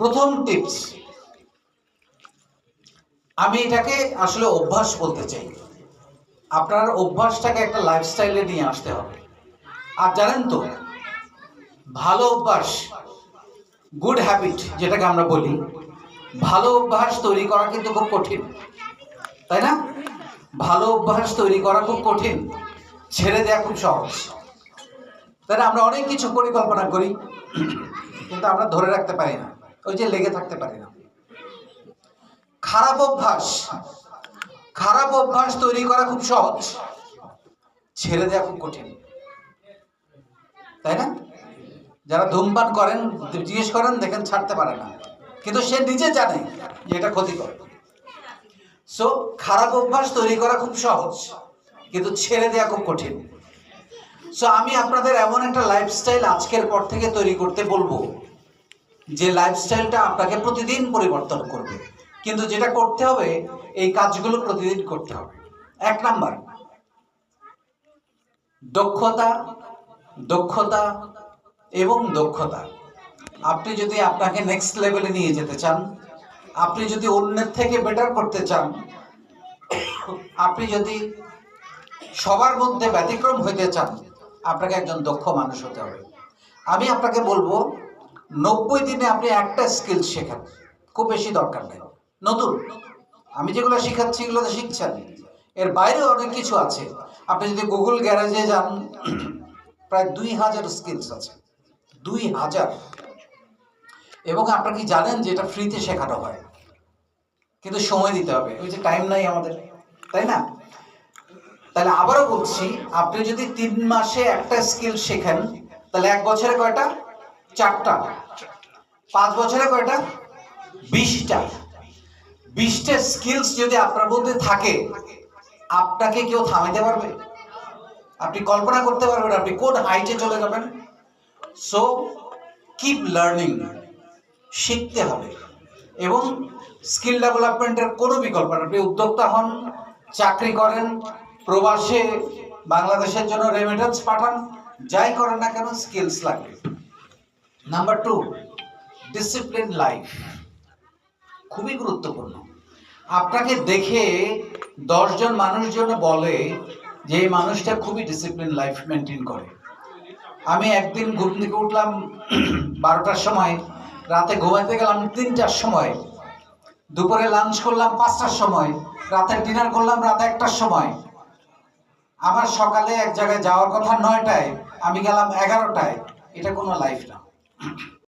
প্রথম টিপস, আমি এটাকে আসলে অভ্যাস বলতে চাই। আপনার অভ্যাসটাকে একটা লাইফস্টাইলে নিয়ে আসতে হবে। আর জানেন তো, ভালো অভ্যাস, গুড হ্যাবিট যেটাকে আমরা বলি, ভালো অভ্যাস তৈরি করা কিন্তু খুব কঠিন, তাই না? ভালো অভ্যাস তৈরি করা খুব কঠিন, ছেড়ে দেওয়া খুব সহজ। তাই না? আমরা অনেক কিছু পরিকল্পনা করি, কিন্তু আমরা ধরে রাখতে পারি না, ওই যে লেগে থাকতে পারি না। খারাপ অভ্যাস তৈরি করা খুব সহজ, ছেড়ে দেওয়া খুব কঠিন, তাই না? যারা ধূমপান করেন, জিজ্ঞেস করেন, দেখেন ছাড়তে পারে না, কিন্তু সে নিজে জানে যে এটা ক্ষতিকর। সো খারাপ অভ্যাস তৈরি করা খুব সহজ, কিন্তু ছেড়ে দেওয়া খুব কঠিন। সো আমি আপনাদের এমন একটা লাইফস্টাইল আজকের পর থেকে তৈরি করতে বলবো, যে লাইফস্টাইলটা আপনাকে প্রতিদিন পরিবর্তন করবে। কিন্তু যেটা করতে হবে, এই কাজগুলো প্রতিদিন করতে হবে। 1 নাম্বার, দক্ষতা এবং দক্ষতা। আপনি যদি আপনাকে নেক্সট লেভেলে নিয়ে যেতে চান, আপনি যদি অন্যের থেকে বেটার করতে চান, আপনি যদি সবার মধ্যে ব্যতিক্রম হইতে চান, আপনাকে একজন দক্ষ মানুষ হতে হবে। আমি আপনাকে বলবো, 90 দিনে আপনি একটা স্কিল শেখান, খুব বেশি দরকার নেই। নতুন আমি যেগুলো শেখাচ্ছি এগুলো তো শিখছেন, এর বাইরেও অনেক কিছু আছে। আপনি যদি গুগল গ্যারেজে যান, প্রায় 2000 স্কিলস আছে, 2000। এবং আপনারা কি জানেন যে এটা ফ্রিতে শেখানো হয়, কিন্তু সময় দিতে হবে, ওই যে টাইম নাই আমাদের, তাই না? তাহলে আবারও বলছি, আপনি যদি 3 মাসে একটা স্কিল শেখেন, তাহলে 1 বছরে কয়টা? 4টা। 5 বছরে কয়টা? 20টা। 20টা স্কিলস যদি আপনার মধ্যে থাকে, আপনাকে কেউ থামাইতে পারবে? আপনি কল্পনা করতে পারবেন আপনি কোন হাইটে চলে যাবেন? সো কিপ লার্নিং, শিখতে হবে। এবং স্কিল ডেভেলপমেন্টের কোনো বিকল্প নেই। আপনি উদ্যোক্তা হন, চাকরি করেন, প্রবাসে বাংলাদেশের জন্য রেমিটেন্স পাঠান, যাই করেন না কেন, স্কিলস লাগবে। নাম্বার 2, ডিসিপ্লিন লাইফ, খুবই গুরুত্বপূর্ণ। আপনাকে দেখে 10 জন মানুষ যেন বলে যে এই মানুষটা খুবই ডিসিপ্লিন লাইফ মেনটেন করে। আমি একদিন ঘুম থেকে উঠলাম 12টার সময়, রাতে ঘুমাইতে গেলাম 3টার সময়, দুপুরে লাঞ্চ করলাম 5টার সময়, রাতে ডিনার করলাম রাতে 1টার সময়। আমার সকালে এক জায়গায় যাওয়ার কথা 9টায়, আমি গেলাম 11টায়। এটা কোনো লাইফ না।